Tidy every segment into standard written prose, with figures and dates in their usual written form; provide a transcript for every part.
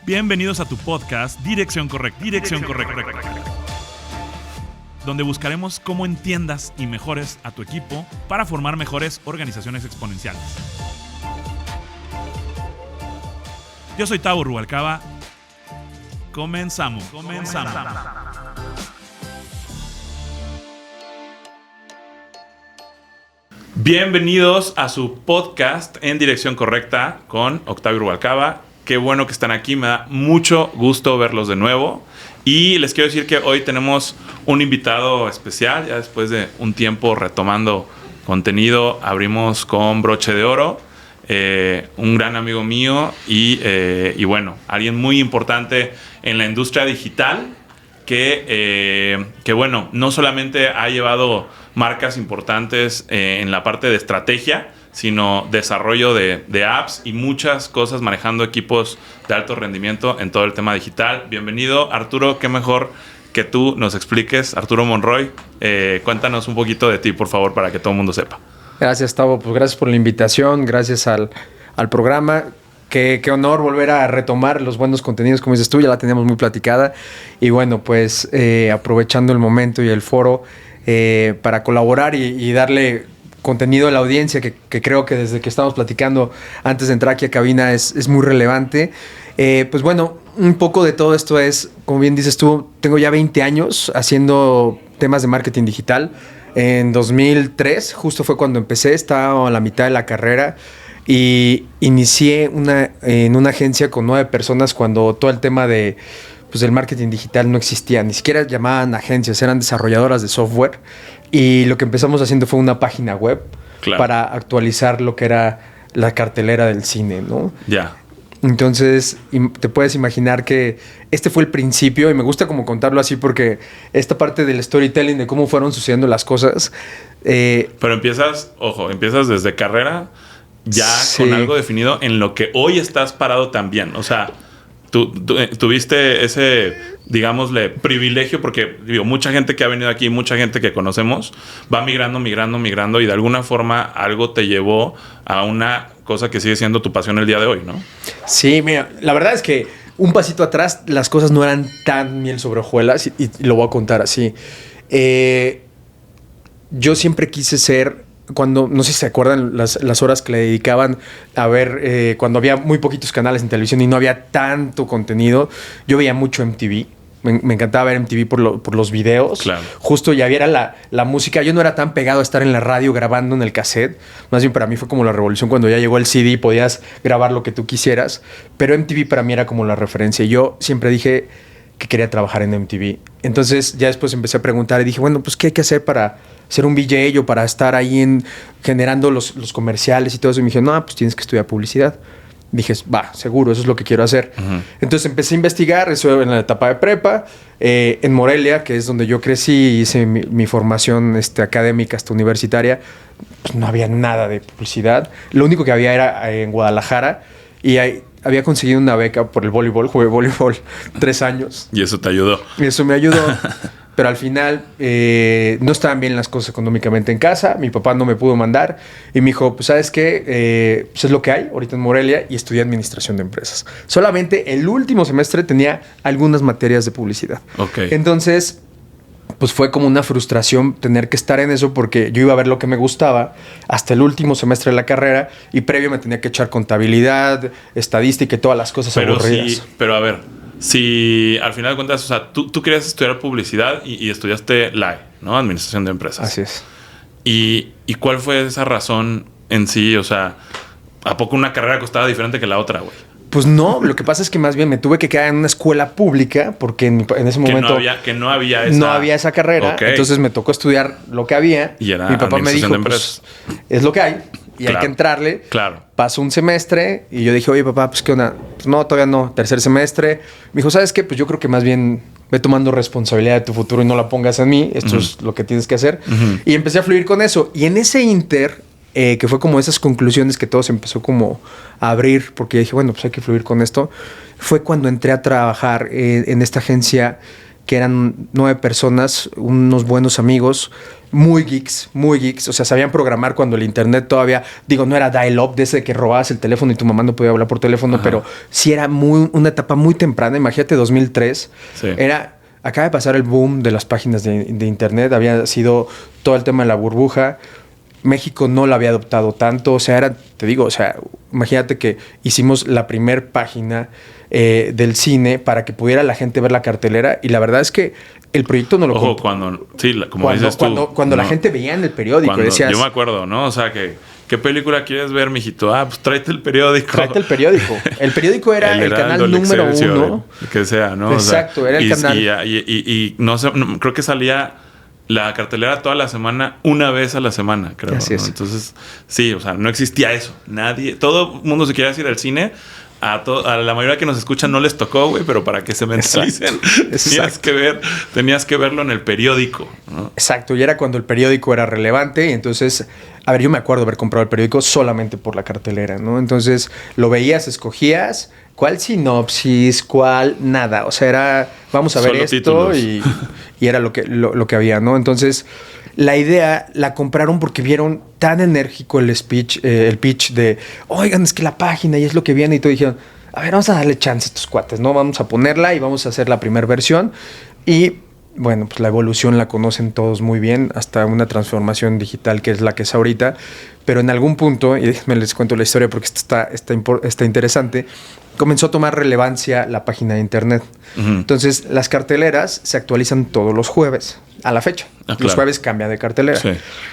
Bienvenidos a tu podcast Dirección Correcta. Donde buscaremos cómo entiendas y mejores a tu equipo para formar mejores organizaciones exponenciales. Yo soy Tavo Rubalcaba. Comenzamos. Bienvenidos a su podcast en Dirección Correcta con Octavio Rubalcaba. Qué bueno que están aquí, me da mucho gusto verlos de nuevo. Y les quiero decir que hoy tenemos un invitado especial. Ya después de un tiempo retomando contenido, abrimos con broche de oro. Un gran amigo mío y bueno, alguien muy importante en la industria digital que bueno, no solamente ha llevado marcas importantes en la parte de estrategia, sino desarrollo de apps y muchas cosas manejando equipos de alto rendimiento en todo el tema digital. Bienvenido, Arturo. Qué mejor que tú nos expliques, Arturo Monroy. Cuéntanos un poquito de ti, por favor, para que todo el mundo sepa. Gracias, Tavo. Pues gracias por la invitación, gracias al programa. Qué honor volver a retomar los buenos contenidos, como dices tú, ya la teníamos muy platicada. Y bueno, pues aprovechando el momento y el foro para colaborar y darle contenido a la audiencia que creo que desde que estamos platicando antes de entrar aquí a cabina es muy relevante. Pues bueno, un poco de todo esto es, como bien dices tú, tengo ya 20 años haciendo temas de marketing digital. En 2003, justo fue cuando empecé, estaba a la mitad de la carrera y inicié en una agencia con 9 personas cuando todo el tema del marketing digital no existía, ni siquiera llamaban agencias, eran desarrolladoras de software. Y lo que empezamos haciendo fue una página web para actualizar lo que era la cartelera del cine, ¿no? Ya. Entonces, te puedes imaginar que este fue el principio, y me gusta como contarlo así porque esta parte del storytelling de cómo fueron sucediendo las cosas. Pero empiezas desde carrera ya sí, con algo definido en lo que hoy estás parado también. O sea, tú tuviste ese, digámosle, privilegio, porque digo, mucha gente que ha venido aquí, mucha gente que conocemos, va migrando y de alguna forma algo te llevó a una cosa que sigue siendo tu pasión el día de hoy, ¿no? Sí, mira, la verdad es que un pasito atrás las cosas no eran tan miel sobre hojuelas y lo voy a contar así. Yo siempre quise ser, cuando, no sé si se acuerdan las horas que le dedicaban a ver, cuando había muy poquitos canales en televisión y no había tanto contenido, yo veía mucho MTV. Me encantaba ver MTV por los videos. Claro. Justo ya viera la música. Yo no era tan pegado a estar en la radio grabando en el cassette. Más bien para mí fue como la revolución cuando ya llegó el CD y podías grabar lo que tú quisieras. Pero MTV para mí era como la referencia. Yo siempre dije que quería trabajar en MTV. Entonces ya después empecé a preguntar y dije, bueno, pues ¿qué hay que hacer para ser un VJ o para estar ahí generando los comerciales y todo eso? Y me dijeron, no, pues tienes que estudiar publicidad. Dije, seguro, eso es lo que quiero hacer. Uh-huh. Entonces empecé a investigar, eso en la etapa de prepa, en Morelia, que es donde yo crecí y hice mi formación académica hasta universitaria. Pues no había nada de publicidad. Lo único que había era en Guadalajara y había conseguido una beca por el voleibol. Jugué voleibol 3 años. ¿Y eso te ayudó? Eso me ayudó. Pero al final no estaban bien las cosas económicamente en casa. Mi papá no me pudo mandar. Y me dijo, pues ¿sabes qué? Pues es lo que hay ahorita en Morelia. Y estudié administración de empresas. Solamente el último semestre tenía algunas materias de publicidad. Okay. Entonces, pues fue como una frustración tener que estar en eso porque yo iba a ver lo que me gustaba hasta el último semestre de la carrera. Y previo me tenía que echar contabilidad, estadística y todas las cosas aburridas. Sí, pero a ver, si al final de cuentas, o sea, tú querías estudiar publicidad y estudiaste LAE, ¿no? Administración de empresas. Así es. ¿Y cuál fue esa razón en sí? O sea, ¿a poco una carrera costaba diferente que la otra, güey? Pues no, lo que pasa es que más bien me tuve que quedar en una escuela pública porque en ese momento no había esa carrera. Okay. Entonces me tocó estudiar lo que había. Y era mi papá me dijo, pues, es lo que hay y hay que entrarle. Claro. Pasó un semestre y yo dije, oye, papá, pues, ¿qué onda? Pues no, todavía no. Tercer semestre. Me dijo, ¿sabes qué? Pues yo creo que más bien ve tomando responsabilidad de tu futuro y no la pongas en mí. Esto es lo que tienes que hacer. Y empecé a fluir con eso. Y en ese inter, que fue como esas conclusiones que todo se empezó como a abrir, porque dije, bueno, pues hay que fluir con esto, fue cuando entré a trabajar en esta agencia que eran 9 personas, unos buenos amigos, muy geeks, o sea, sabían programar cuando el internet todavía, digo, no era dial-up, desde que robabas el teléfono y tu mamá no podía hablar por teléfono, pero sí era una etapa muy temprana, imagínate 2003, acaba de pasar el boom de las páginas de internet, había sido todo el tema de la burbuja, México no la había adoptado tanto, o sea, te digo, o sea, imagínate que hicimos la primer página del cine para que pudiera la gente ver la cartelera y la verdad es que el proyecto no lo... Ojo, cuando la gente veía en el periódico decías... Yo me acuerdo, ¿no? O sea, ¿qué película quieres ver, mijito? Pues tráete el periódico. El periódico era el canal número 1. Que sea, ¿no? Exacto, o sea, era el canal. Y no sé, creo que salía la cartelera toda la semana, una vez a la semana, creo. Así es. ¿no? Entonces, sí, o sea, no existía eso. Todo el mundo se quería ir al cine. A la mayoría que nos escuchan no les tocó, güey, pero para que se mentalicen, tenías que verlo en el periódico, ¿no? Exacto, y era cuando el periódico era relevante, y entonces, a ver, yo me acuerdo haber comprado el periódico solamente por la cartelera, ¿no? Entonces, lo veías, escogías, ¿cuál sinopsis? ¿Cuál? Nada, o sea, era, vamos a ver solo esto, títulos. y era lo que había, ¿no? Entonces, la idea la compraron porque vieron tan enérgico el pitch de, oigan, es que la página y es lo que viene, y todo dijeron, a ver, vamos a darle chance a estos cuates, ¿no? Vamos a ponerla y vamos a hacer la primera versión. Y bueno, pues la evolución la conocen todos muy bien, hasta una transformación digital que es la que es ahorita. Pero en algún punto, y déjenme les cuento la historia porque esto está interesante, comenzó a tomar relevancia la página de internet. Entonces, las carteleras se actualizan todos los jueves, a la fecha. Claro. Los jueves cambia de cartelera. Sí.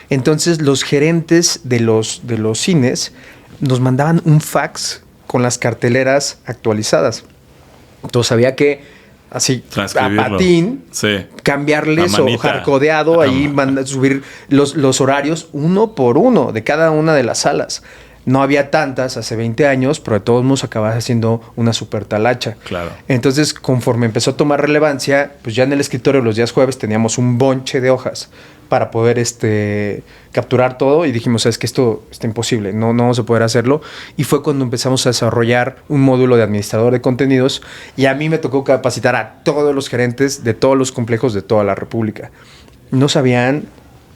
Entonces, los gerentes de los cines nos mandaban un fax con las carteleras actualizadas. Entonces, había que así a patín, cambiarles o hardcodeado, ahí subir los horarios uno por uno de cada una de las salas. No había tantas hace 20 años, pero de todos modos acabas haciendo una super talacha. Claro. Entonces, conforme empezó a tomar relevancia, pues ya en el escritorio los días jueves teníamos un bonche de hojas para poder capturar todo y dijimos, es que esto está imposible, no vamos a poder hacerlo. Y fue cuando empezamos a desarrollar un módulo de administrador de contenidos y a mí me tocó capacitar a todos los gerentes de todos los complejos de toda la República. No sabían,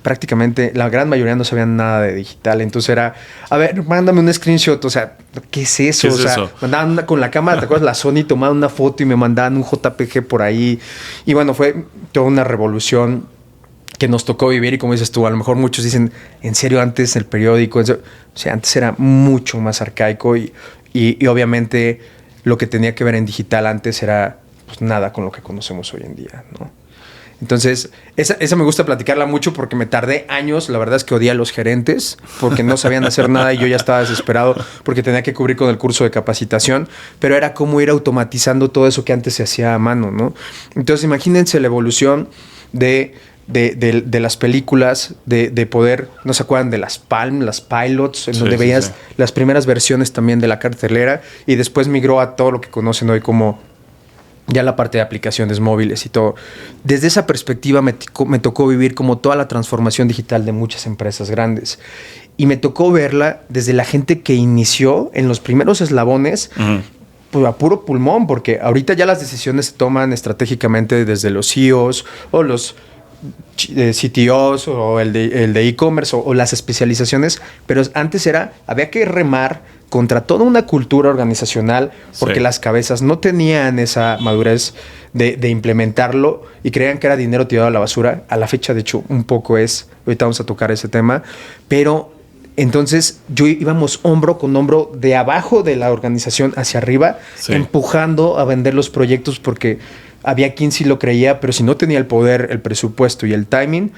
prácticamente, la gran mayoría no sabían nada de digital. Entonces era, a ver, mándame un screenshot, o sea, ¿qué es eso? Mandaban con la cámara, ¿te acuerdas? La Sony tomaban una foto y me mandaban un JPG por ahí. Y bueno, fue toda una revolución que nos tocó vivir y como dices tú, a lo mejor muchos dicen, en serio, antes el periódico, o sea, antes era mucho más arcaico y obviamente lo que tenía que ver en digital antes era pues nada con lo que conocemos hoy en día, ¿no? Entonces, esa me gusta platicarla mucho porque me tardé años, la verdad es que odié a los gerentes porque no sabían hacer nada y yo ya estaba desesperado porque tenía que cubrir con el curso de capacitación, pero era como ir automatizando todo eso que antes se hacía a mano, ¿no? Entonces, imagínense la evolución de las películas, de poder, ¿no se acuerdan de las Palm, las Pilots, en donde veías las primeras versiones también de la cartelera y después migró a todo lo que conocen hoy como ya la parte de aplicaciones móviles y todo. Desde esa perspectiva me tocó vivir como toda la transformación digital de muchas empresas grandes y me tocó verla desde la gente que inició en los primeros eslabones, pues a puro pulmón, porque ahorita ya las decisiones se toman estratégicamente desde los CEOs o los CTOs o el de e-commerce o las especializaciones, pero antes había que remar contra toda una cultura organizacional porque las cabezas no tenían esa madurez de implementarlo y creían que era dinero tirado a la basura. A la fecha, de hecho, un poco ahorita vamos a tocar ese tema, pero entonces íbamos hombro con hombro de abajo de la organización hacia arriba, empujando a vender los proyectos porque había quien sí lo creía, pero si no tenía el poder, el presupuesto y el timing,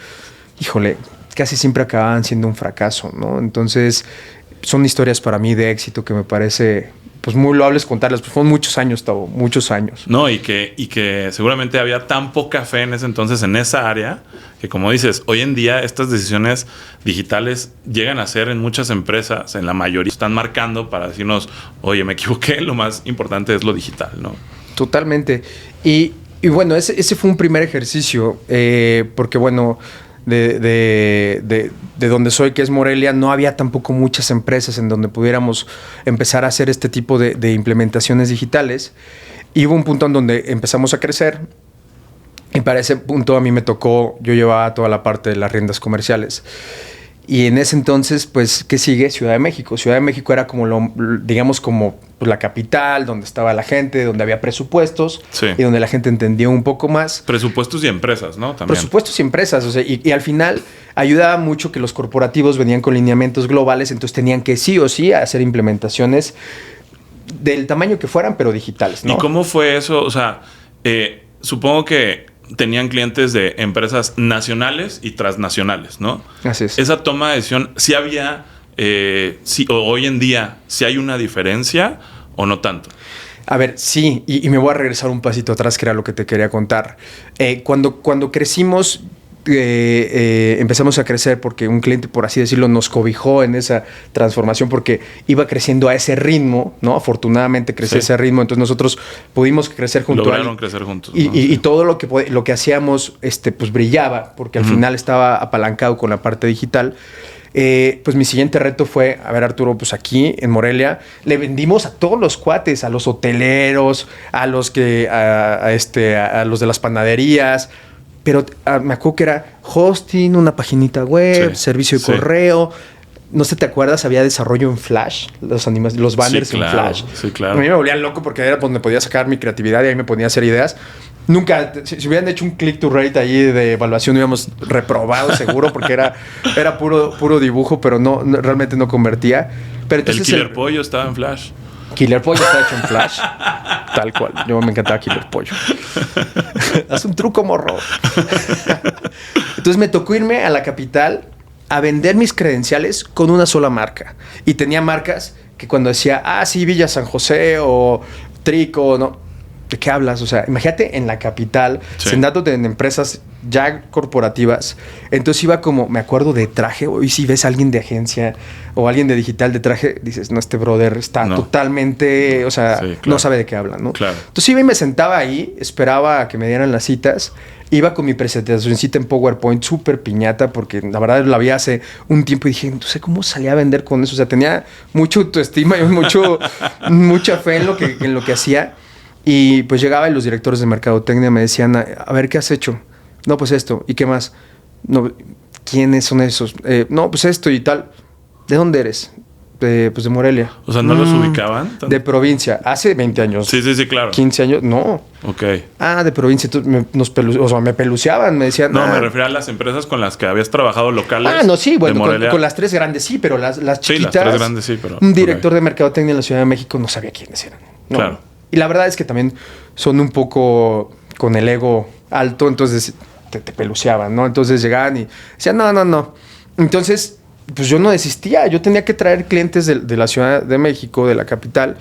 híjole, casi siempre acababan siendo un fracaso, ¿no? Entonces, son historias para mí de éxito que me parece pues muy loables contarlas, pues fueron muchos años, Tavo, muchos años. No, y que seguramente había tan poca fe en ese entonces en esa área, que como dices, hoy en día estas decisiones digitales llegan a ser en muchas empresas, en la mayoría, están marcando para decirnos, oye, me equivoqué, lo más importante es lo digital, ¿no? Totalmente. Y bueno, ese fue un primer ejercicio, porque bueno, de donde soy, que es Morelia, no había tampoco muchas empresas en donde pudiéramos empezar a hacer este tipo de implementaciones digitales. Y hubo un punto en donde empezamos a crecer Y para ese punto a mí me tocó, yo llevaba toda la parte de las riendas comerciales. Y en ese entonces, pues, ¿qué sigue? Ciudad de México. Ciudad de México era como, digamos, como pues, la capital, donde estaba la gente, donde había presupuestos Sí. y donde la gente entendía un poco más. Presupuestos y empresas, ¿no? También. Presupuestos y empresas, o sea, y al final ayudaba mucho que los corporativos venían con lineamientos globales, entonces tenían que sí o sí hacer implementaciones del tamaño que fueran, pero digitales, ¿no? ¿Y cómo fue eso? O sea, supongo que tenían clientes de empresas nacionales y transnacionales, ¿no? Así es. Esa toma de decisión, ¿sí había, o hoy en día, si hay una diferencia o no tanto? A ver, sí, y me voy a regresar un pasito atrás, que era lo que te quería contar. Cuando crecimos, empezamos a crecer porque un cliente, por así decirlo, nos cobijó en esa transformación porque iba creciendo a ese ritmo, ¿no? Afortunadamente creció a ese ritmo, entonces nosotros pudimos crecer junto a él. Lograron crecer juntos, ¿no? Y todo lo que hacíamos, pues brillaba, porque al final estaba apalancado con la parte digital. Pues mi siguiente reto fue, a ver, Arturo, pues aquí en Morelia le vendimos a todos los cuates, a los hoteleros, a los a los de las panaderías, pero me acuerdo que era hosting, una paginita web, servicio de correo. No sé, ¿te acuerdas? Había desarrollo en Flash, los banners en Flash. Sí, claro. A mí me volvían loco porque era donde podía sacar mi creatividad y ahí me ponía a hacer ideas. Nunca, si hubieran hecho un click to rate ahí de evaluación, hubiéramos reprobado seguro porque era puro dibujo, pero realmente no convertía. Pero entonces el Killer Pollo estaba en Flash. Killer Pollo está hecho en Flash. Tal cual. Yo me encantaba Killer Pollo. Haz un truco, morro. Entonces me tocó irme a la capital a vender mis credenciales con una sola marca. Y tenía marcas que cuando decía, sí, Villa San José o Trico, no. ¿De qué hablas? O sea, imagínate en la capital, sentándote en empresas ya corporativas. Entonces iba como, me acuerdo de traje. Hoy si ves a alguien de agencia o alguien de digital de traje, dices, no, este brother está totalmente, o sea, no sabe de qué habla, ¿no? Claro. Entonces iba y me sentaba ahí, esperaba a que me dieran las citas. Iba con mi presentacioncita en PowerPoint súper piñata, porque la verdad la vi hace un tiempo y dije, no sé cómo salía a vender con eso. O sea, tenía mucha autoestima y mucha fe en lo que hacía. Y pues llegaba y los directores de mercadotecnia me decían, a ver, ¿qué has hecho? No, pues esto. ¿Y qué más? No, ¿quiénes son esos? No, pues esto y tal. ¿De dónde eres? Pues de Morelia. O sea, ¿no los ubicaban? De provincia. Hace 20 años. Sí, claro. 15 años. No. Ok. De provincia. Entonces me peluceaban. Me decían... No, me refería a las empresas con las que habías trabajado locales. No, sí. Bueno, de Morelia. con las tres grandes sí, pero las chiquitas... Sí, las tres grandes sí, pero... Un director de mercadotecnia en la Ciudad de México no sabía quiénes eran. No. Claro. Y la verdad es que también son un poco con el ego alto, entonces te peluceaban, ¿no? Entonces llegaban y decían, no. Entonces, pues yo no desistía. Yo tenía que traer clientes de la Ciudad de México, de la capital.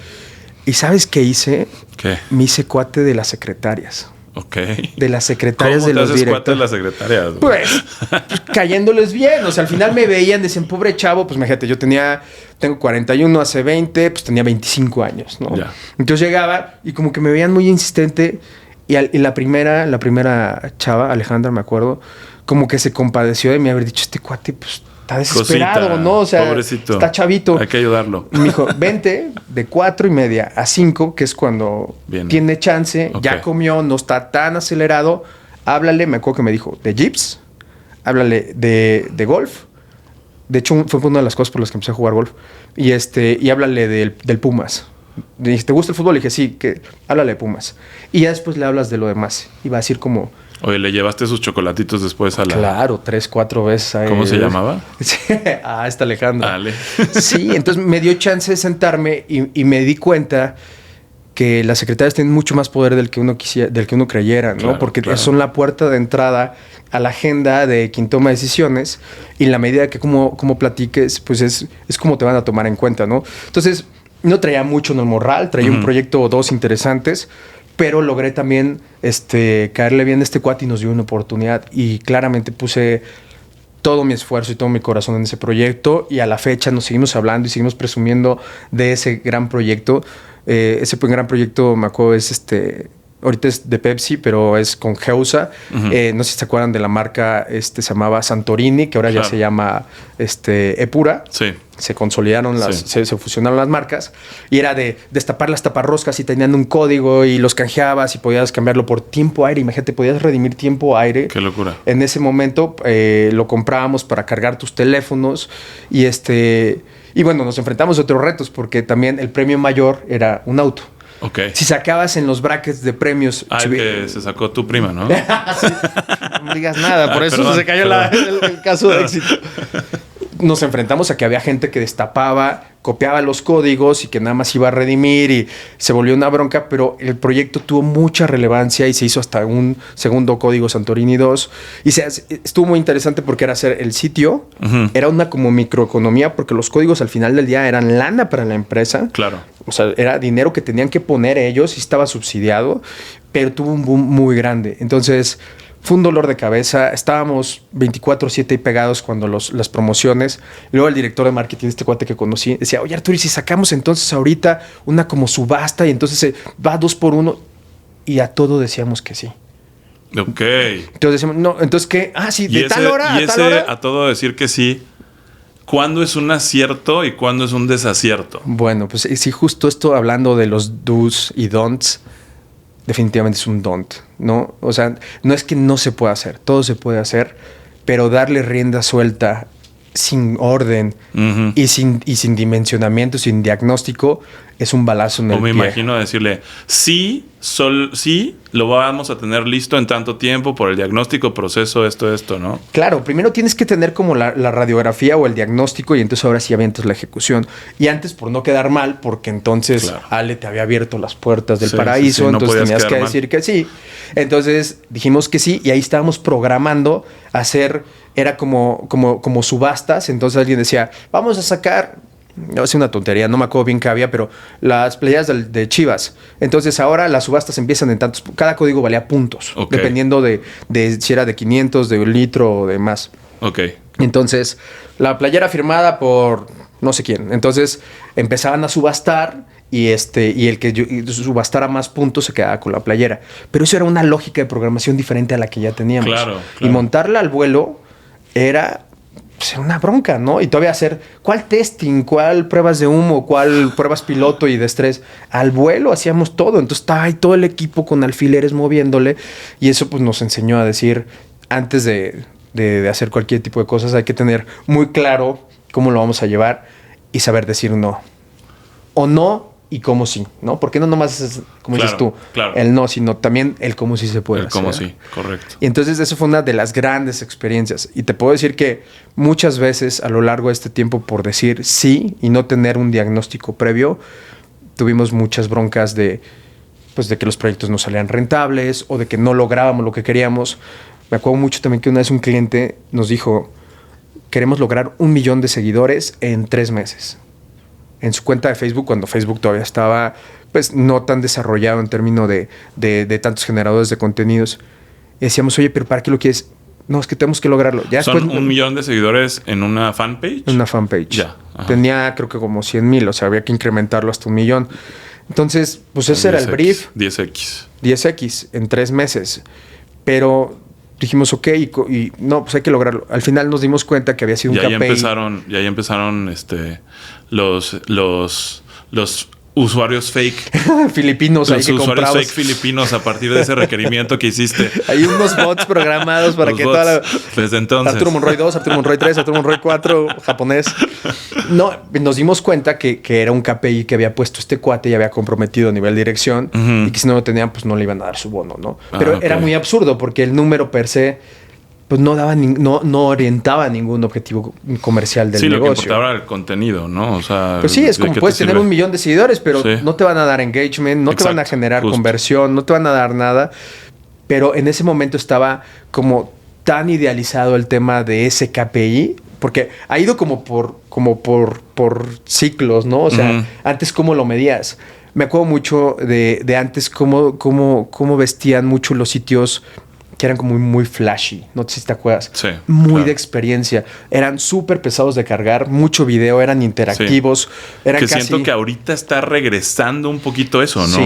¿Y sabes qué hice? ¿Qué? Me hice cuate de las secretarias. Ok. De las secretarias ¿Cómo de los te haces cuate de directores. las secretarias? Pues cayéndoles bien. O sea, al final me veían, decían, pobre chavo. Pues imagínate, tengo 41, hace 20, pues tenía 25 años, ¿no? Ya. Entonces llegaba y como que me veían muy insistente. Y la primera chava, Alejandra, me acuerdo, como que se compadeció de mí haber dicho, este cuate, pues está desesperado, Cosita, ¿no? O sea, pobrecito. está chavito. Hay que ayudarlo. Me dijo, vente de 4:30 a 5, que es cuando tiene chance, ya comió, no está tan acelerado. Háblale, me acuerdo que me dijo, de Jeeps, háblale de golf. De hecho, fue una de las cosas por las que empecé a jugar golf. Y háblale del Pumas. Le dije, ¿te gusta el fútbol? Le dije, sí, háblale de Pumas. Y ya después le hablas de lo demás. Y va a decir como... Oye, ¿le llevaste sus chocolatitos después a la...? Claro, 3, 4 veces. ¿Cómo se llamaba? Está Alejandro. Ale. Sí, entonces me dio chance de sentarme y me di cuenta que las secretarias tienen mucho más poder del que uno creyera, ¿no? Claro, porque claro. son la puerta de entrada a la agenda de quien toma decisiones, y en la medida que como platiques, pues es como te van a tomar en cuenta, ¿no? Entonces, no traía mucho en el morral, traía un proyecto o dos interesantes, pero logré también caerle bien a este cuate y nos dio una oportunidad, y claramente puse todo mi esfuerzo y todo mi corazón en ese proyecto, y a la fecha nos seguimos hablando y seguimos presumiendo de ese gran proyecto. Ese gran proyecto, me acuerdo, es Ahorita es de Pepsi, pero es con Geusa. No sé si se acuerdan de la marca, se llamaba Santorini, que ahora ya se llama Epura. Sí. Se consolidaron, se fusionaron las marcas. Y era de destapar las taparroscas y tenían un código y los canjeabas y podías cambiarlo por tiempo aire. Imagínate, podías redimir tiempo aire. Qué locura. En ese momento lo comprábamos para cargar tus teléfonos y Y bueno, nos enfrentamos a otros retos porque también el premio mayor era un auto. Okay. Si sacabas en los brackets de premios... el que se sacó tu prima, ¿no? Sí. No digas nada, por eso se cayó el caso de éxito. Nos enfrentamos a que había gente que destapaba, copiaba los códigos y que nada más iba a redimir y se volvió una bronca, pero el proyecto tuvo mucha relevancia y se hizo hasta un segundo código Santorini 2 y estuvo muy interesante porque era hacer el sitio, era una como microeconomía porque los códigos al final del día eran lana para la empresa. Claro. O sea, era dinero que tenían que poner ellos y estaba subsidiado, pero tuvo un boom muy grande. Entonces... fue un dolor de cabeza. Estábamos 24/7 ahí pegados cuando las promociones. Luego el director de marketing, este cuate que conocí, decía, oye Arturo, ¿y si sacamos entonces ahorita una como subasta y entonces va 2 por 1? Y a todo decíamos que sí. Ok. Entonces decíamos, no, entonces ¿qué? Ah, sí, de tal hora a tal hora. A todo decir que sí. ¿Cuándo es un acierto y cuándo es un desacierto? Bueno, pues sí, justo esto hablando de los do's y don'ts. Definitivamente es un don't, ¿no? O sea, no es que no se pueda hacer, todo se puede hacer, pero darle rienda suelta sin orden y sin dimensionamiento, sin diagnóstico, es un balazo en el pie. O me imagino decirle, sí, lo vamos a tener listo en tanto tiempo por el diagnóstico, proceso, esto, ¿no? Claro, primero tienes que tener como la radiografía o el diagnóstico y entonces ahora sí avientas la ejecución. Y antes, por no quedar mal, porque entonces Ale te había abierto las puertas del paraíso, no entonces tenías que mal. decir que sí. Entonces dijimos que sí y ahí estábamos programando hacer... Era como subastas. Entonces alguien decía, vamos a sacar... No, es una tontería, no me acuerdo bien qué había, pero las playeras de Chivas. Entonces ahora las subastas empiezan en tantos... Cada código valía puntos. Okay. Dependiendo de si era de 500, de 1 litro o de más. Ok. Entonces, la playera firmada por no sé quién. Entonces empezaban a subastar... Y el que subastara más puntos se quedaba con la playera. Pero eso era una lógica de programación diferente a la que ya teníamos. Claro. Y montarla al vuelo era una bronca, ¿no? Y todavía hacer cuál testing, cuál pruebas de humo, cuál pruebas piloto y de estrés. Al vuelo hacíamos todo. Entonces estaba ahí todo el equipo con alfileres moviéndole. Y eso pues nos enseñó a decir, antes de hacer cualquier tipo de cosas, hay que tener muy claro cómo lo vamos a llevar y saber decir no. O no y cómo sí, ¿no? Porque no nomás es, como dices tú, el no, sino también el cómo sí se puede hacer. El cómo sí, correcto. Y entonces eso fue una de las grandes experiencias. Y te puedo decir que muchas veces a lo largo de este tiempo, por decir sí y no tener un diagnóstico previo, tuvimos muchas broncas de que los proyectos no salían rentables o de que no lográbamos lo que queríamos. Me acuerdo mucho también que una vez un cliente nos dijo, queremos lograr 1 millón de seguidores en 3 meses. En su cuenta de Facebook, cuando Facebook todavía estaba pues no tan desarrollado en términos de tantos generadores de contenidos. Y decíamos, oye, ¿pero para qué lo quieres? No, es que tenemos que lograrlo. Ya ¿Son después, 1 millón de seguidores en una fanpage? En una fanpage. Ya. Ajá. Tenía creo que como 100,000, o sea, había que incrementarlo hasta 1 millón. Entonces, pues ese era el brief. 10X. 10X en 3 meses. Pero... dijimos, ok, y no, pues hay que lograrlo. Al final nos dimos cuenta que había sido un KPI. Ya empezaron los usuarios fake. Filipinos ahí que compramos. Los usuarios fake filipinos a partir de ese requerimiento que hiciste. Hay unos bots programados para que toda la... Desde entonces. Arturo Monroy 2, Arturo Monroy 3, Arturo Monroy 4, japonés. No, nos dimos cuenta que era un KPI que había puesto este cuate y había comprometido a nivel dirección. Y que si no lo tenían, pues no le iban a dar su bono, ¿no? Pero era muy absurdo porque el número per se... pues no daba no orientaba ningún objetivo comercial del negocio. Sí, lo que importaba era el contenido, ¿no? O sea, pues sí, es como puedes tener 1 millón de seguidores, pero no te van a dar engagement, no te van a generar conversión, no te van a dar nada. Pero en ese momento estaba como tan idealizado el tema de ese KPI, porque ha ido como por ciclos, ¿no? O sea, antes cómo lo medías. Me acuerdo mucho de antes cómo vestían mucho los sitios que eran como muy flashy, no sé si te acuerdas. Sí, muy de experiencia. Eran súper pesados de cargar, mucho video, eran interactivos. Sí. Eran que casi... siento que ahorita está regresando un poquito eso, ¿no? Sí.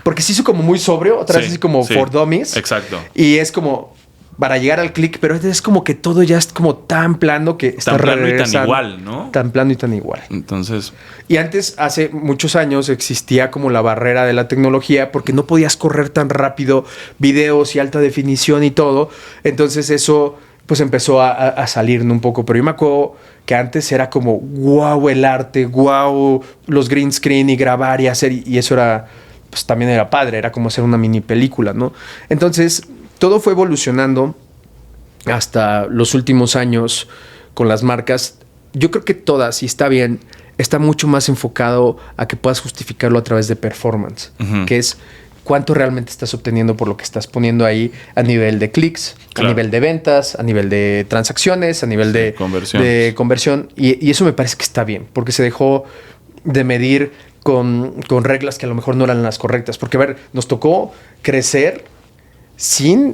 Porque se hizo como muy sobrio, otra vez así como for dummies. Exacto. Y es como para llegar al click, pero es como que todo ya es como tan plano que está tan plano y tan igual, ¿no? Tan plano y tan igual. Entonces... Y antes, hace muchos años, existía como la barrera de la tecnología porque no podías correr tan rápido videos y alta definición y todo. Entonces eso pues empezó a salir, ¿no? Un poco. Pero yo me acuerdo que antes era como wow el arte, wow los green screen y grabar y hacer. Y eso era, pues también era padre, era como hacer una mini película, ¿no? Entonces todo fue evolucionando hasta los últimos años con las marcas. Yo creo que todas, y está bien, está mucho más enfocado a que puedas justificarlo a través de performance, que es cuánto realmente estás obteniendo por lo que estás poniendo ahí a nivel de clics, a nivel de ventas, a nivel de transacciones, a nivel de conversión. Y eso me parece que está bien, porque se dejó de medir con reglas que a lo mejor no eran las correctas. Porque, a ver, nos tocó crecer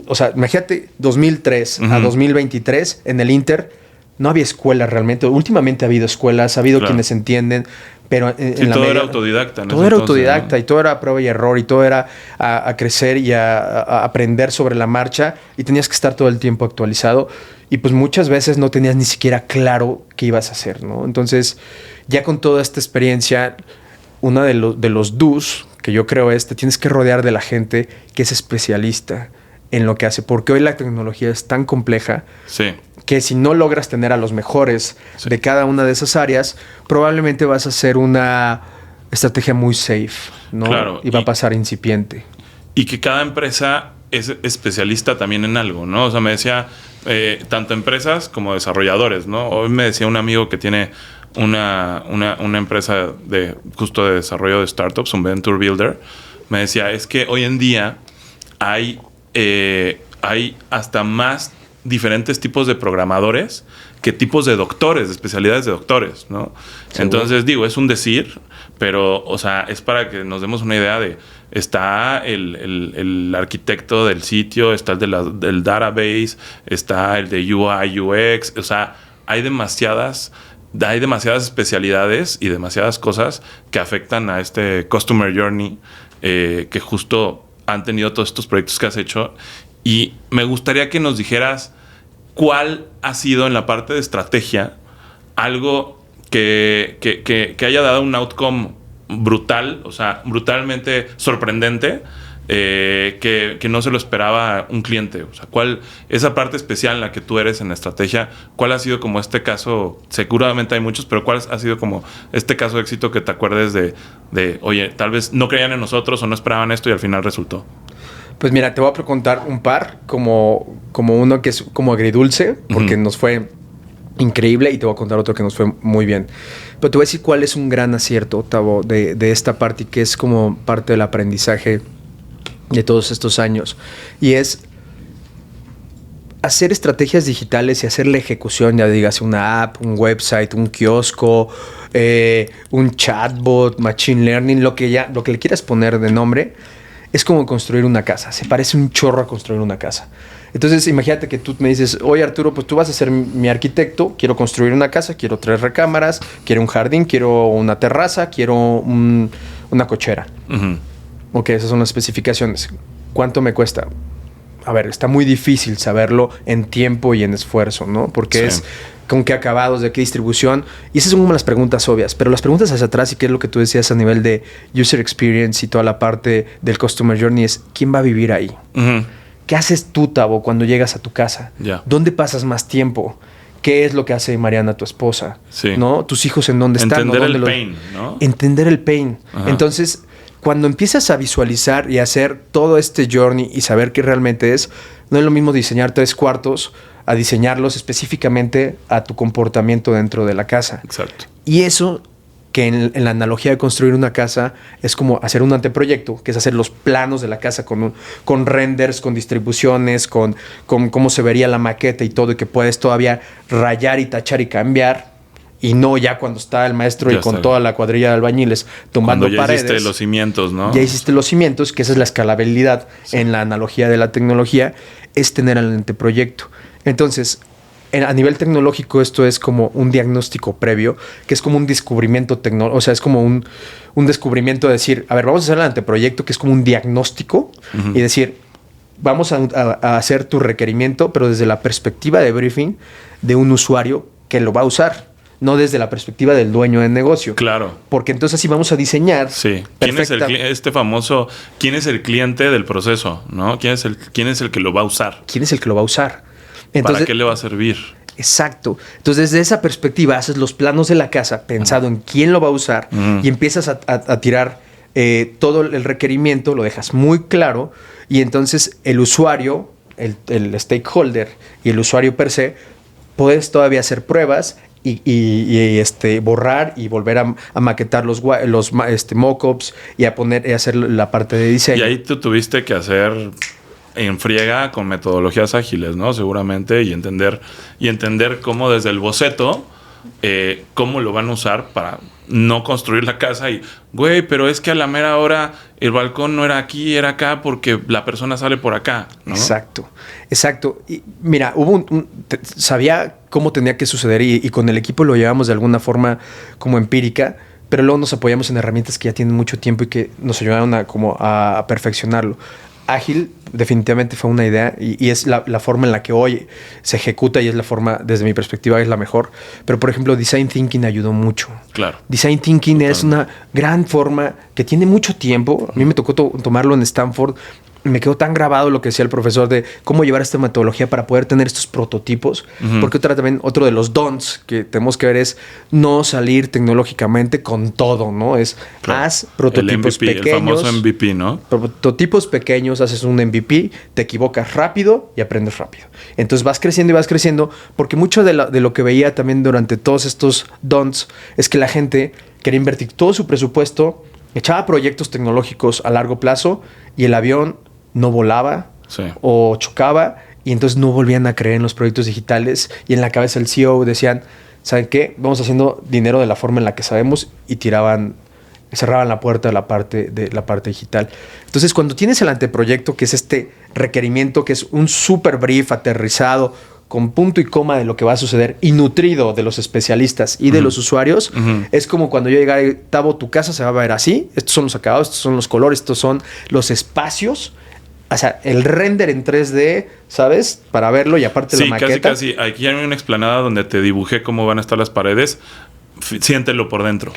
o sea, imagínate 2003 a 2023 en el Inter no había escuelas realmente. Últimamente ha habido escuelas, ha habido quienes entienden, pero en la todo media, era autodidacta. Todo era autodidacta, ¿no? Y todo era prueba y error y todo era a crecer y a aprender sobre la marcha y tenías que estar todo el tiempo actualizado y pues muchas veces no tenías ni siquiera claro qué ibas a hacer, ¿no? Entonces ya con toda esta experiencia, uno de los do's que yo creo te tienes que rodear de la gente que es especialista en lo que hace, porque hoy la tecnología es tan compleja que si no logras tener a los mejores de cada una de esas áreas, probablemente vas a hacer una estrategia muy safe, ¿no? Claro, y va a pasar incipiente. Y que cada empresa es especialista también en algo, ¿no? O sea, me decía, tanto empresas como desarrolladores, ¿no? Hoy me decía un amigo que tiene una empresa justo de desarrollo de startups, un venture builder, me decía, es que hoy en día hay hasta más diferentes tipos de programadores que tipos de doctores, de especialidades de doctores, ¿no? ¿Seguro? Entonces, digo, es un decir, pero, o sea, es para que nos demos una idea de... Está el arquitecto del sitio, está el del database, está el de UI, UX, o sea, hay demasiadas especialidades y demasiadas cosas que afectan a este Customer Journey que justo han tenido todos estos proyectos que has hecho. Y me gustaría que nos dijeras cuál ha sido en la parte de estrategia algo que haya dado un outcome brutal, o sea, brutalmente sorprendente, que no se lo esperaba un cliente. O sea, esa parte especial en la que tú eres en la estrategia, ¿cuál ha sido como este caso? Seguramente hay muchos, pero ¿cuál ha sido como este caso de éxito que te acuerdes de oye, tal vez no creían en nosotros o no esperaban esto y al final resultó? Pues mira, te voy a contar un par, como uno que es como agridulce, porque nos fue increíble, y te voy a contar otro que nos fue muy bien. Pero te voy a decir cuál es un gran acierto, Tavo, de esta parte, que es como parte del aprendizaje de todos estos años. Y es hacer estrategias digitales y hacer la ejecución, ya digas una app, un website, un kiosco, un chatbot, machine learning, lo que le quieras poner de nombre. Es como construir una casa. Se parece un chorro a construir una casa. Entonces, imagínate que tú me dices, oye, Arturo, pues tú vas a ser mi arquitecto. Quiero construir una casa, quiero 3 recámaras, quiero un jardín, quiero una terraza, quiero una cochera. Ok, esas son las especificaciones. ¿Cuánto me cuesta? A ver, está muy difícil saberlo en tiempo y en esfuerzo, ¿no? Porque es con qué acabados, de qué distribución. Y esas son como las preguntas obvias. Pero las preguntas hacia atrás, y qué es lo que tú decías a nivel de user experience y toda la parte del customer journey, es ¿quién va a vivir ahí? ¿Qué haces tú, Tavo, cuando llegas a tu casa? ¿Dónde pasas más tiempo? ¿Qué es lo que hace Mariana, tu esposa? ¿No? ¿Tus hijos en dónde están? Entender el pain, ¿no? Entender el pain. Entonces, cuando empiezas a visualizar y hacer todo este journey y saber qué realmente es, no es lo mismo diseñar 3 cuartos a diseñarlos específicamente a tu comportamiento dentro de la casa. Exacto. Y eso, que en la analogía de construir una casa, es como hacer un anteproyecto, que es hacer los planos de la casa con renders, con distribuciones, con cómo se vería la maqueta y todo, y que puedes todavía rayar y tachar y cambiar. Y no ya cuando está el maestro ya y con toda la cuadrilla de albañiles tumbando paredes. Cuando ya hiciste los cimientos, ¿no? Ya hiciste los cimientos, que esa es la escalabilidad en la analogía de la tecnología, es tener el anteproyecto. Entonces, a nivel tecnológico esto es como un diagnóstico previo, que es como un descubrimiento tecnológico, o sea, es como un descubrimiento de decir, a ver, vamos a hacer el anteproyecto, que es como un diagnóstico, y decir, vamos a hacer tu requerimiento, pero desde la perspectiva de briefing de un usuario que lo va a usar, no desde la perspectiva del dueño del negocio. Claro. Porque entonces sí vamos a diseñar. Sí. ¿Quién es el cliente del proceso, ¿no? ¿Quién es el que lo va a usar? ¿Quién es el que lo va a usar? Entonces, ¿para qué le va a servir? Exacto. Entonces, desde esa perspectiva, haces los planos de la casa pensado en quién lo va a usar y empiezas a tirar todo el requerimiento, lo dejas muy claro y entonces el usuario, el stakeholder y el usuario per se, puedes todavía hacer pruebas y borrar y volver a maquetar los mockups y a hacer la parte de diseño. Y ahí tú tuviste que hacer en friega con metodologías ágiles, ¿no? Seguramente, y entender cómo desde el boceto, cómo lo van a usar para no construir la casa y, güey, pero es que a la mera hora el balcón no era aquí, era acá porque la persona sale por acá, ¿no? Exacto. Y mira, sabía cómo tenía que suceder y con el equipo lo llevamos de alguna forma como empírica, pero luego nos apoyamos en herramientas que ya tienen mucho tiempo y que nos ayudaron a perfeccionarlo. Ágil definitivamente fue una idea y es la forma en la que hoy se ejecuta y es la forma, desde mi perspectiva, es la mejor. Pero, por ejemplo, Design Thinking ayudó mucho. Claro. Design Thinking es una gran forma que tiene mucho tiempo. A mí me tocó tomarlo en Stanford. Me quedó tan grabado lo que decía el profesor de cómo llevar esta metodología para poder tener estos prototipos. Porque otro de los don'ts que tenemos que ver es no salir tecnológicamente con todo, ¿no? Haz prototipos pequeños. El famoso MVP, ¿no? Prototipos pequeños, haces un MVP, te equivocas rápido y aprendes rápido. Entonces vas creciendo porque mucho de lo que veía también durante todos estos don'ts es que la gente quería invertir todo su presupuesto, echaba proyectos tecnológicos a largo plazo y el avión no volaba o chocaba y entonces no volvían a creer en los proyectos digitales y en la cabeza del CEO decían, ¿saben qué? Vamos haciendo dinero de la forma en la que sabemos y cerraban la puerta de la parte digital. Entonces, cuando tienes el anteproyecto, que es este requerimiento, que es un super brief aterrizado con punto y coma de lo que va a suceder y nutrido de los especialistas y de los usuarios, es como cuando yo llegara y, Tavo, tu casa se va a ver así, estos son los acabados, estos son los colores, estos son los espacios, o sea, el render en 3D, ¿sabes? Para verlo y aparte la maqueta. Casi. Aquí hay una explanada donde te dibujé cómo van a estar las paredes. Siéntelo por dentro.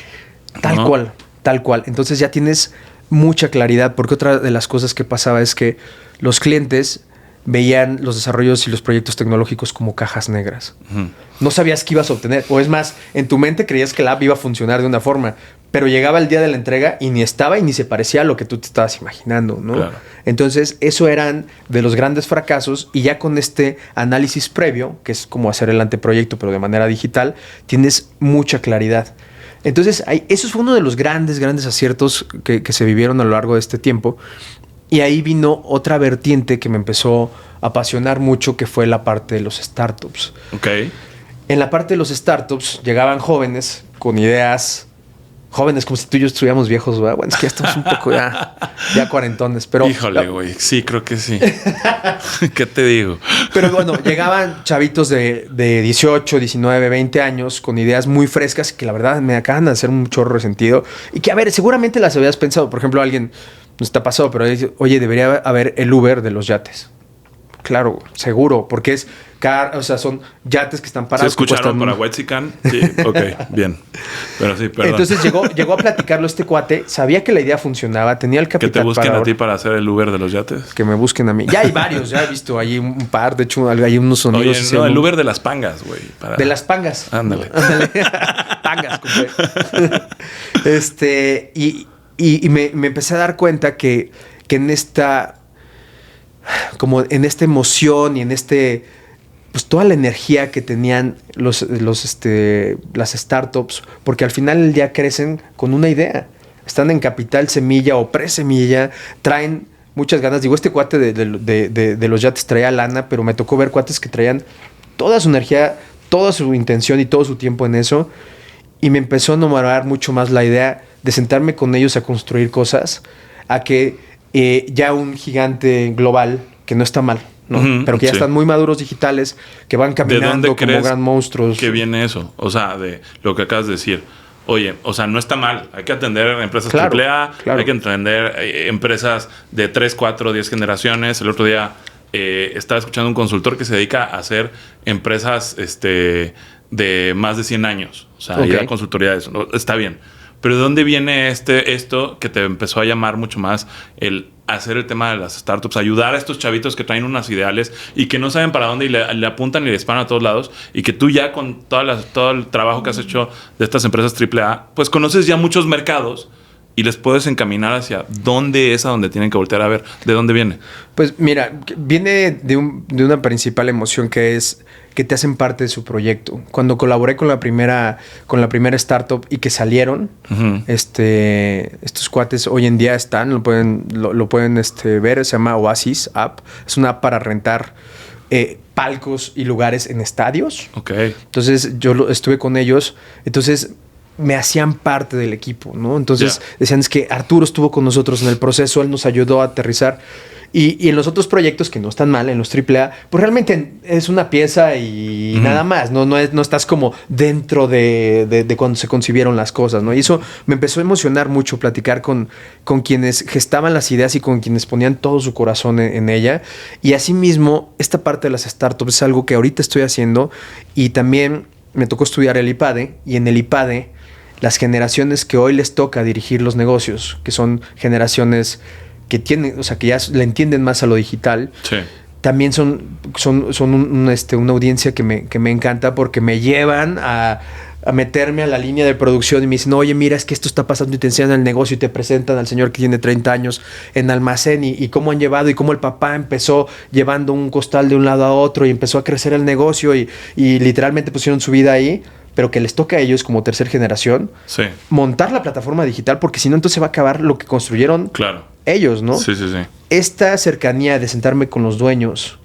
Tal cual. Entonces ya tienes mucha claridad, porque otra de las cosas que pasaba es que los clientes veían los desarrollos y los proyectos tecnológicos como cajas negras. No sabías qué ibas a obtener. O es más, en tu mente creías que la app iba a funcionar de una forma, pero llegaba el día de la entrega y ni estaba y ni se parecía a lo que tú te estabas imaginando, ¿no? Claro. Entonces, eso eran de los grandes fracasos y ya con este análisis previo, que es como hacer el anteproyecto, pero de manera digital, tienes mucha claridad. Entonces, eso fue uno de los grandes aciertos que se vivieron a lo largo de este tiempo. Y ahí vino otra vertiente que me empezó a apasionar mucho, que fue la parte de los startups. Ok. En la parte de los startups llegaban jóvenes con ideas, jóvenes como si tú y yo estuviéramos viejos, ¿verdad? Bueno, es que ya estamos un poco ya cuarentones, pero... Híjole, güey. Sí, creo que sí. ¿Qué te digo? Pero bueno, llegaban chavitos de 18, 19, 20 años con ideas muy frescas que la verdad me acaban de hacer un chorro de sentido. Y que, a ver, seguramente las habías pensado. Por ejemplo, alguien... No está pasado, pero dice, oye, debería haber el Uber de los yates. Claro, seguro, porque son yates que están parados. ¿Se escucharon para Huetzican? Sí, ok, bien. Pero sí, perdón. Entonces llegó a platicarlo este cuate, sabía que la idea funcionaba, tenía el capital. ¿Que te busquen a ti para hacer el Uber de los yates? Que me busquen a mí. Ya hay varios, ya he visto ahí un par, de hecho hay unos sonidos. Oye, no, el Uber de las pangas, güey. De las pangas. Ándale. Pangas, compadre. Y me empecé a dar cuenta que en esta emoción y en pues toda la energía que tenían las startups, porque al final del día crecen con una idea, están en capital semilla o pre-semilla, traen muchas ganas. Digo, este cuate de los yates traía lana, pero me tocó ver cuates que traían toda su energía, toda su intención y todo su tiempo en eso, y me empezó a enamorar mucho más la idea de sentarme con ellos a construir cosas, a que ya un gigante global, que no está mal, ¿no? Ujú, Pero que ya sí. están muy maduros digitales, que van ¿De caminando dónde como crees gran monstruos. que viene eso? O sea, de lo que acabas de decir. Oye, o sea, no está mal. Hay que atender empresas Claro, AAA, claro. hay que atender empresas de 3, 4, 10 generaciones. El otro día estaba escuchando un consultor que se dedica a hacer empresas de más de 100 años. O sea, ir a consultoría de eso. ¿No? Está bien. Pero ¿de dónde viene esto que te empezó a llamar mucho más el hacer el tema de las startups? Ayudar a estos chavitos que traen unas ideales y que no saben para dónde y le apuntan y le disparan a todos lados. Y que tú ya con todo el trabajo que has hecho de estas empresas AAA, pues conoces ya muchos mercados y les puedes encaminar hacia dónde es a donde tienen que voltear a ver. ¿De dónde viene? Pues mira, viene de una principal emoción que es que te hacen parte de su proyecto. Cuando colaboré con la primera startup y que salieron, estos cuates hoy en día están, lo pueden ver, se llama Oasis App. Es una app para rentar palcos y lugares en estadios. Ok. Entonces yo estuve con ellos. Entonces me hacían parte del equipo, ¿no? Entonces decían, es que Arturo estuvo con nosotros en el proceso, él nos ayudó a aterrizar. Y en los otros proyectos que no están mal, en los AAA, pues realmente es una pieza y nada más. No estás como dentro de cuando se concibieron las cosas, ¿no? Y eso me empezó a emocionar mucho, platicar con quienes gestaban las ideas y con quienes ponían todo su corazón en ella. Y asimismo, esta parte de las startups es algo que ahorita estoy haciendo. Y también me tocó estudiar el IPADE. Y en el IPADE, las generaciones que hoy les toca dirigir los negocios, que son generaciones que tienen, o sea, que ya le entienden más a lo digital, Sí. también son una audiencia que me encanta porque me llevan a meterme a la línea de producción y me dicen, oye, mira, es que esto está pasando y te enseñan el negocio y te presentan al señor que tiene 30 años en almacén y cómo han llevado y cómo el papá empezó llevando un costal de un lado a otro y empezó a crecer el negocio y literalmente pusieron su vida ahí, pero que les toca a ellos como tercera generación montar la plataforma digital, porque si no, entonces va a acabar lo que construyeron ellos, ¿no? Sí. Esta cercanía de sentarme con los dueños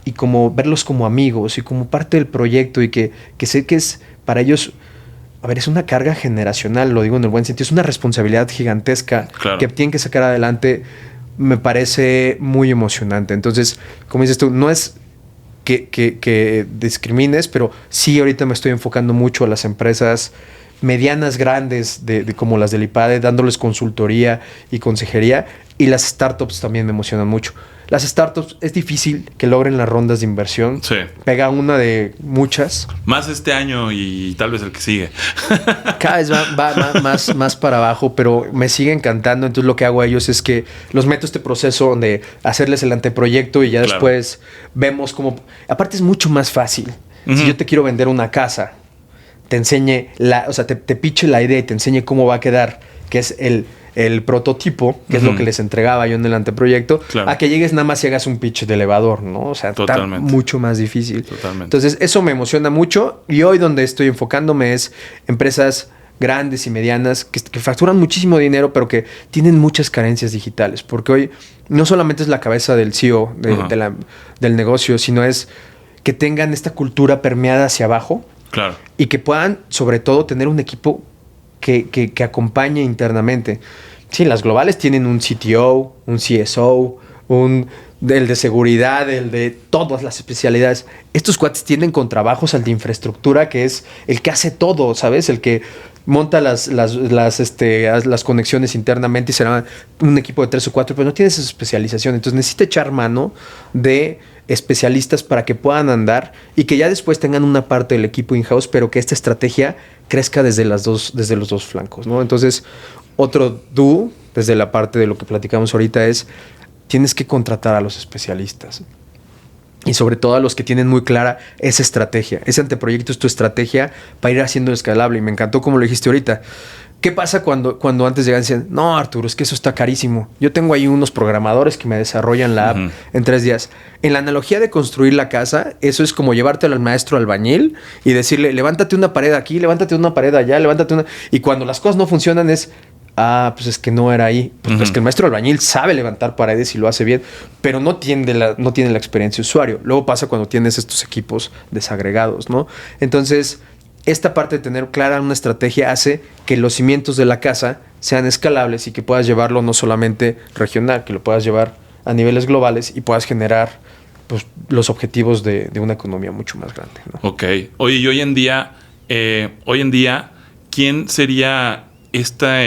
y como verlos como amigos y como parte del proyecto y que sé que es para ellos, a ver, es una carga generacional, lo digo en el buen sentido, es una responsabilidad gigantesca que tienen que sacar adelante, me parece muy emocionante. Entonces, como dices tú, no es que discrimines, pero sí ahorita me estoy enfocando mucho a las empresas medianas, grandes, de como las del IPADE, dándoles consultoría y consejería, y las startups también me emocionan mucho. Las startups es difícil que logren las rondas de inversión. Sí. Pega una de muchas. Más este año y tal vez el que sigue. Cada vez va más para abajo, pero me sigue encantando. Entonces lo que hago a ellos es que los meto a este proceso de hacerles el anteproyecto y ya después vemos cómo... Aparte es mucho más fácil. Si yo te quiero vender una casa, te enseñe te piche la idea y te enseñe cómo va a quedar, que es el prototipo, que es lo que les entregaba yo en el anteproyecto, a que llegues nada más y hagas un pitch de elevador, ¿no? O sea, está mucho más difícil. Entonces, eso me emociona mucho y hoy donde estoy enfocándome es empresas grandes y medianas que facturan muchísimo dinero, pero que tienen muchas carencias digitales, porque hoy no solamente es la cabeza del CEO del negocio, sino es que tengan esta cultura permeada hacia abajo y que puedan, sobre todo, tener un equipo que acompañe internamente. Sí, las globales tienen un CTO, un CSO, el de seguridad, el de todas las especialidades. Estos cuates tienen contrabajos al de infraestructura, que es el que hace todo, ¿sabes? El que monta las conexiones internamente y será un equipo de 3 o 4, pero no tiene esa especialización. Entonces necesita echar mano de especialistas para que puedan andar y que ya después tengan una parte del equipo in-house, pero que esta estrategia crezca desde los dos flancos, ¿no? Entonces, otro do, desde la parte de lo que platicamos ahorita, es tienes que contratar a los especialistas. Y sobre todo a los que tienen muy clara esa estrategia. Ese anteproyecto es tu estrategia para ir haciendo escalable. Y me encantó como lo dijiste ahorita. ¿Qué pasa cuando antes llegan y dicen, no, Arturo, es que eso está carísimo? Yo tengo ahí unos programadores que me desarrollan la app en 3 días. En la analogía de construir la casa, eso es como llevártelo al maestro albañil y decirle, levántate una pared aquí, levántate una pared allá, levántate una... Y cuando las cosas no funcionan es... pues es que no era ahí. Pues es que el maestro albañil sabe levantar paredes y lo hace bien, pero no tiene la experiencia de usuario. Luego pasa cuando tienes estos equipos desagregados, ¿no? Entonces, esta parte de tener clara una estrategia hace que los cimientos de la casa sean escalables y que puedas llevarlo no solamente regional, que lo puedas llevar a niveles globales y puedas generar pues, los objetivos de una economía mucho más grande, ¿no? Ok. Oye, y hoy en día, ¿quién sería esta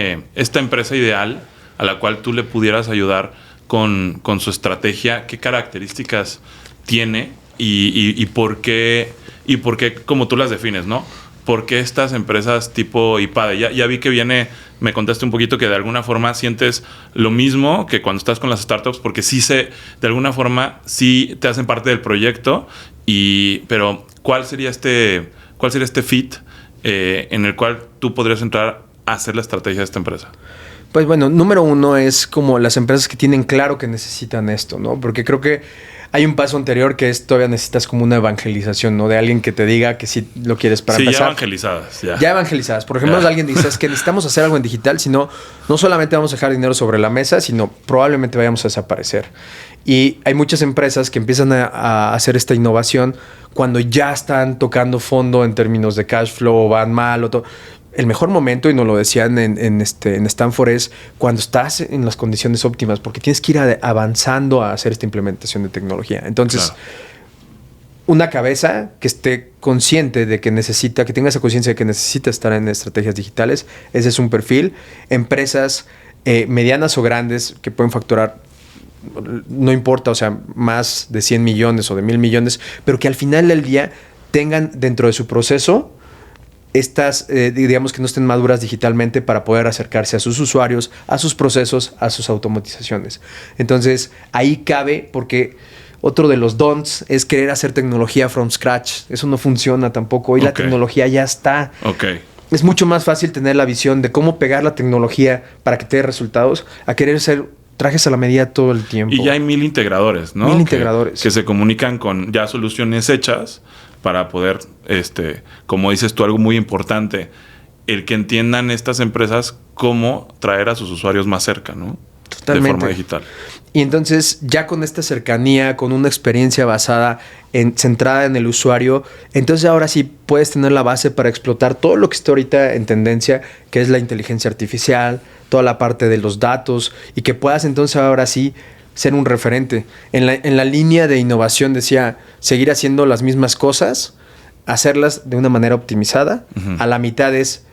empresa ideal a la cual tú le pudieras ayudar con su estrategia? ¿Qué características tiene y por qué, como tú las defines, ¿no? ¿Por qué estas empresas tipo IPADE? Ya vi que me contaste un poquito que de alguna forma sientes lo mismo que cuando estás con las startups, porque de alguna forma sí te hacen parte del proyecto, pero ¿cuál sería este fit en el cual tú podrías entrar a hacer la estrategia de esta empresa? Pues bueno, número uno es como las empresas que tienen claro que necesitan esto, ¿no? Porque creo que hay un paso anterior que es todavía necesitas como una evangelización, ¿no? De alguien que te diga que sí lo quieres para empezar. Sí, ya evangelizadas. Ya evangelizadas. Por ejemplo, alguien dice es que necesitamos hacer algo en digital, sino no solamente vamos a dejar dinero sobre la mesa, sino probablemente vayamos a desaparecer. Y hay muchas empresas que empiezan a hacer esta innovación cuando ya están tocando fondo en términos de cash flow, van mal o todo. El mejor momento, y nos lo decían en Stanford, es cuando estás en las condiciones óptimas, porque tienes que ir avanzando a hacer esta implementación de tecnología. Entonces, claro, una cabeza que esté consciente de que que tenga esa conciencia de que necesita estar en estrategias digitales, ese es un perfil. Empresas medianas o grandes que pueden facturar, no importa, o sea, más de 100 millones o de 1,000 millones, pero que al final del día tengan dentro de su proceso estas, digamos, que no estén maduras digitalmente para poder acercarse a sus usuarios, a sus procesos, a sus automatizaciones. Entonces, ahí cabe, porque otro de los don'ts es querer hacer tecnología from scratch. Eso no funciona tampoco. Hoy la tecnología ya está. Es mucho más fácil tener la visión de cómo pegar la tecnología para que te dé resultados a querer ser trajes a la medida todo el tiempo. Y ya hay 1,000 integradores, ¿no? 1,000 integradores. Que se comunican con ya soluciones hechas para poder, como dices tú, algo muy importante, el que entiendan estas empresas cómo traer a sus usuarios más cerca, ¿no? Totalmente. De forma digital. Y entonces, ya con esta cercanía, con una experiencia centrada en el usuario, entonces ahora sí puedes tener la base para explotar todo lo que está ahorita en tendencia, que es la inteligencia artificial, toda la parte de los datos, y que puedas entonces ahora sí ser un referente. En la línea de innovación decía, seguir haciendo las mismas cosas, hacerlas de una manera optimizada. Uh-huh. A la mitad es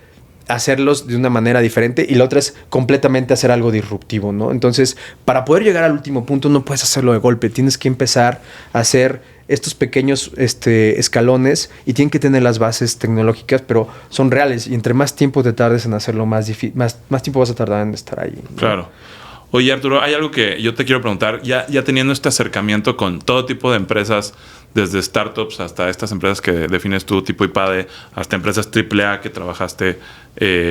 hacerlos de una manera diferente y la otra es completamente hacer algo disruptivo, ¿no? Entonces, para poder llegar al último punto no puedes hacerlo de golpe. Tienes que empezar a hacer estos pequeños escalones y tienen que tener las bases tecnológicas, pero son reales. Y entre más tiempo te tardes en hacerlo, más tiempo vas a tardar en estar ahí, ¿no? Claro. Oye, Arturo, hay algo que yo te quiero preguntar. Ya teniendo este acercamiento con todo tipo de empresas, desde startups hasta estas empresas que defines tú, tipo IPADE, hasta empresas AAA que trabajaste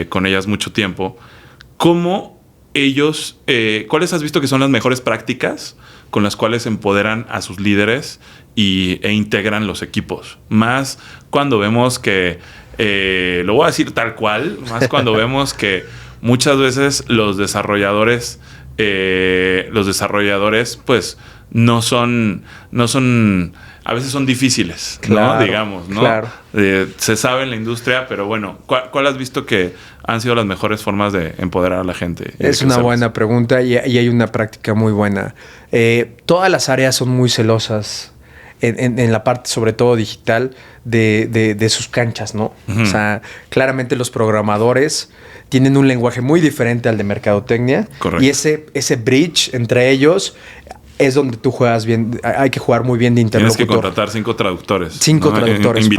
con ellas mucho tiempo, ¿cómo ellos, cuáles has visto que son las mejores prácticas con las cuales empoderan a sus líderes e integran los equipos? Más cuando vemos que, lo voy a decir tal cual, más cuando vemos que muchas veces los desarrolladores pues no son, a veces son difíciles, claro, ¿no? Digamos, ¿no? Claro. Se sabe en la industria, pero bueno, ¿cuál has visto que han sido las mejores formas de empoderar a la gente? Es una buena pregunta y hay una práctica muy buena. Todas las áreas son muy celosas en la parte, sobre todo digital, de sus canchas, ¿no? Uh-huh. O sea, claramente los programadores tienen un lenguaje muy diferente al de mercadotecnia. Correcto. Y ese bridge entre ellos es donde tú juegas bien. Hay que jugar muy bien de interlocutor. Tienes que contratar 5 traductores. 5 traductores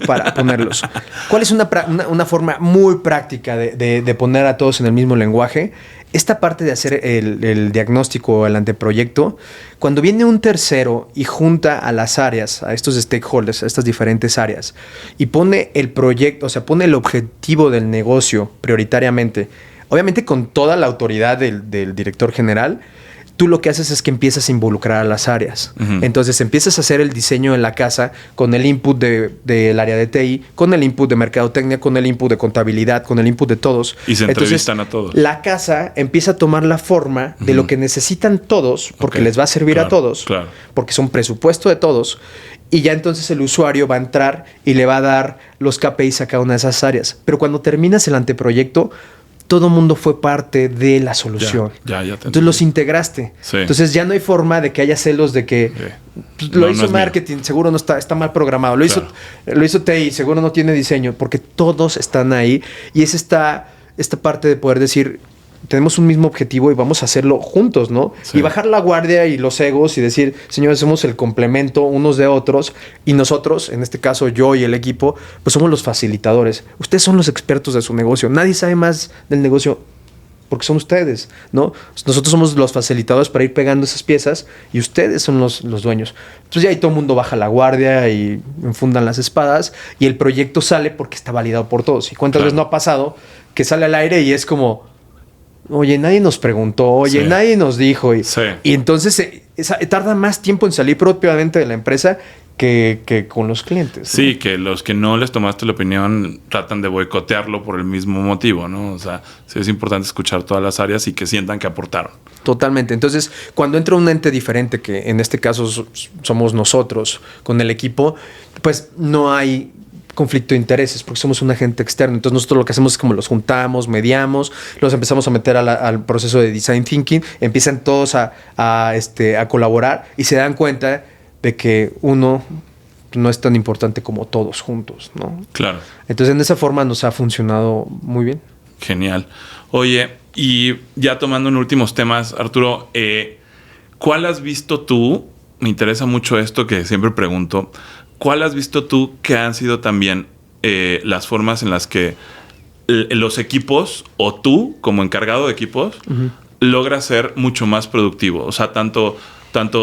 para ponerlos. ¿Cuál es una forma muy práctica de poner a todos en el mismo lenguaje? Esta parte de hacer el diagnóstico o el anteproyecto, cuando viene un tercero y junta a las áreas, a estos stakeholders, a estas diferentes áreas, y pone el proyecto, o sea, pone el objetivo del negocio prioritariamente, obviamente con toda la autoridad del director general, tú lo que haces es que empiezas a involucrar a las áreas. Uh-huh. Entonces empiezas a hacer el diseño en la casa con el input del área de TI, con el input de mercadotecnia, con el input de contabilidad, con el input de todos. Y se entrevistan a todos. La casa empieza a tomar la forma de lo que necesitan todos, porque les va a servir a todos, porque son presupuesto de todos. Y ya entonces el usuario va a entrar y le va a dar los KPIs a cada una de esas áreas. Pero cuando terminas el anteproyecto, todo mundo fue parte de la solución. Ya te Entonces los integraste. Sí. Entonces ya no hay forma de que haya celos de que pues, lo hizo marketing, seguro no está mal programado. Lo hizo TI, seguro no tiene diseño, porque todos están ahí. Y es esta parte de poder decir, tenemos un mismo objetivo y vamos a hacerlo juntos, ¿no? Sí. Y bajar la guardia y los egos y decir, señores, somos el complemento unos de otros y nosotros, en este caso yo y el equipo, pues somos los facilitadores. Ustedes son los expertos de su negocio. Nadie sabe más del negocio porque son ustedes, ¿no? Nosotros somos los facilitadores para ir pegando esas piezas y ustedes son los dueños. Entonces ya ahí todo el mundo baja la guardia y enfundan las espadas y el proyecto sale porque está validado por todos. ¿Y cuántas veces no ha pasado que sale al aire y es como... Oye, nadie nos preguntó, oye, nadie nos dijo. Y entonces tarda más tiempo en salir propiamente de la empresa que con los clientes, ¿no? Sí, que los que no les tomaste la opinión tratan de boicotearlo por el mismo motivo, ¿no? O sea, sí es importante escuchar todas las áreas y que sientan que aportaron. Totalmente. Entonces, cuando entra un ente diferente, que en este caso somos nosotros con el equipo, pues no hay conflicto de intereses porque somos un agente externo. Entonces nosotros lo que hacemos es como los juntamos, mediamos, los empezamos a meter al proceso de design thinking, empiezan todos a colaborar y se dan cuenta de que uno no es tan importante como todos juntos, ¿no? Claro. Entonces en esa forma nos ha funcionado muy bien. Genial. Oye, y ya tomando en últimos temas, Arturo, ¿cuál has visto tú? Me interesa mucho esto que siempre pregunto. ¿Cuál has visto tú que han sido también las formas en las que los equipos o tú como encargado de equipos logras ser mucho más productivo? O sea, tanto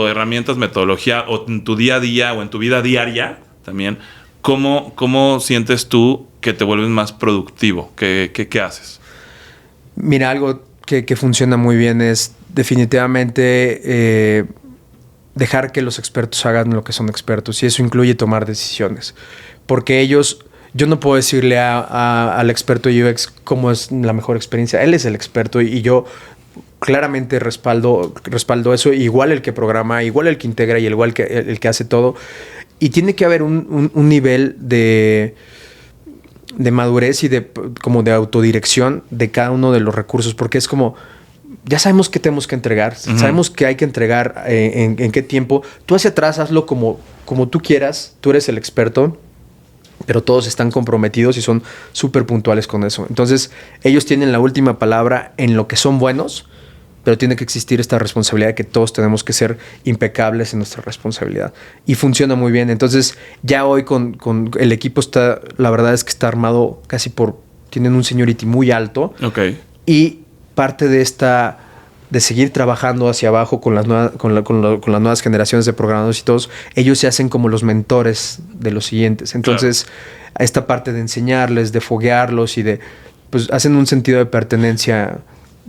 herramientas, metodología o en tu día a día o en tu vida diaria también. ¿Cómo sientes tú que te vuelves más productivo? ¿Qué haces? Mira, algo que funciona muy bien es definitivamente... dejar que los expertos hagan lo que son expertos y eso incluye tomar decisiones porque yo no puedo decirle al experto UX cómo es la mejor experiencia. Él es el experto y yo claramente respaldo eso, igual el que programa, igual el que integra y igual el que hace todo, y tiene que haber un nivel de madurez y como de autodirección de cada uno de los recursos, porque es como ya sabemos qué tenemos que entregar, sabemos qué hay que entregar, en qué tiempo. Tú hacia atrás hazlo como tú quieras, tú eres el experto, pero todos están comprometidos y son súper puntuales con eso. Entonces, ellos tienen la última palabra en lo que son buenos, pero tiene que existir esta responsabilidad de que todos tenemos que ser impecables en nuestra responsabilidad. Y funciona muy bien. Entonces, ya hoy con el equipo la verdad es que está armado tienen un seniority muy alto. Okay. Y parte de seguir trabajando hacia abajo con las nuevas generaciones de programadores y todos, ellos se hacen como los mentores de los siguientes. Entonces, esta parte de enseñarles, de foguearlos y pues hacen un sentido de pertenencia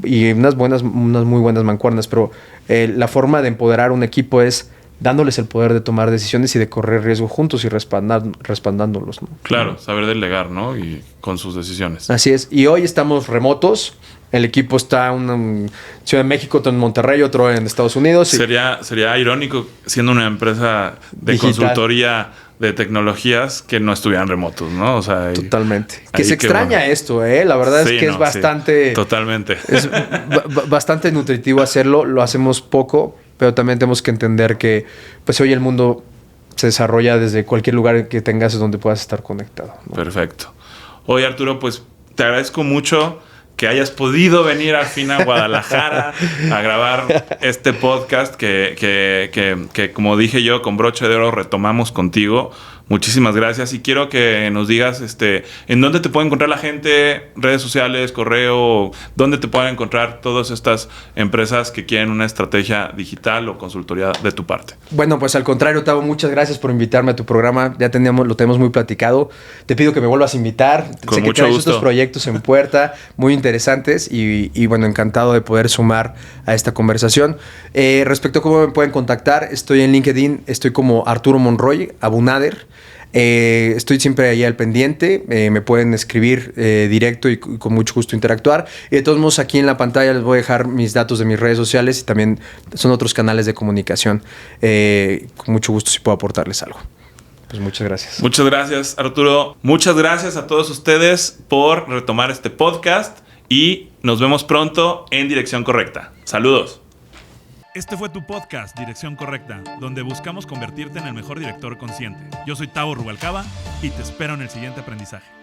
y unas muy buenas mancuernas, pero la forma de empoderar un equipo es dándoles el poder de tomar decisiones y de correr riesgo juntos y respaldándolos, ¿no? Claro, saber delegar, ¿no? Y con sus decisiones. Así es. Y hoy estamos remotos. El equipo está en Ciudad de México, otro en Monterrey, otro en Estados Unidos. Sería irónico, siendo una empresa de digital, consultoría de tecnologías, que no estuvieran remotos, ¿no? O sea, totalmente. Que se extraña esto, ¿eh? La verdad es que es bastante... Sí, totalmente. Es bastante nutritivo hacerlo. Lo hacemos poco, pero también tenemos que entender que pues hoy el mundo se desarrolla desde cualquier lugar que tengas donde puedas estar conectado, ¿no? Perfecto. Oye, Arturo, pues te agradezco mucho que hayas podido venir al fin a Guadalajara a grabar este podcast que, como dije yo, con broche de oro retomamos contigo. Muchísimas gracias y quiero que nos digas en dónde te puede encontrar la gente, redes sociales, correo, dónde te pueden encontrar todas estas empresas que quieren una estrategia digital o consultoría de tu parte. Bueno, pues al contrario, Tavo, muchas gracias por invitarme a tu programa. Ya lo tenemos muy platicado. Te pido que me vuelvas a invitar. Con sé mucho que tienes gusto. estos proyectos en puerta muy interesantes y bueno, encantado de poder sumar a esta conversación. Respecto a cómo me pueden contactar, estoy en LinkedIn, estoy como Arturo Monroy, Abunader. Estoy siempre ahí al pendiente, me pueden escribir directo y con mucho gusto interactuar. Y de todos modos, aquí en la pantalla les voy a dejar mis datos de mis redes sociales y también son otros canales de comunicación. Con mucho gusto si puedo aportarles algo. Pues muchas gracias. Muchas gracias, Arturo. Muchas gracias a todos ustedes por retomar este podcast y nos vemos pronto en Dirección Correcta. Saludos. Este fue tu podcast, Dirección Correcta, donde buscamos convertirte en el mejor director consciente. Yo soy Tavo Rubalcaba y te espero en el siguiente aprendizaje.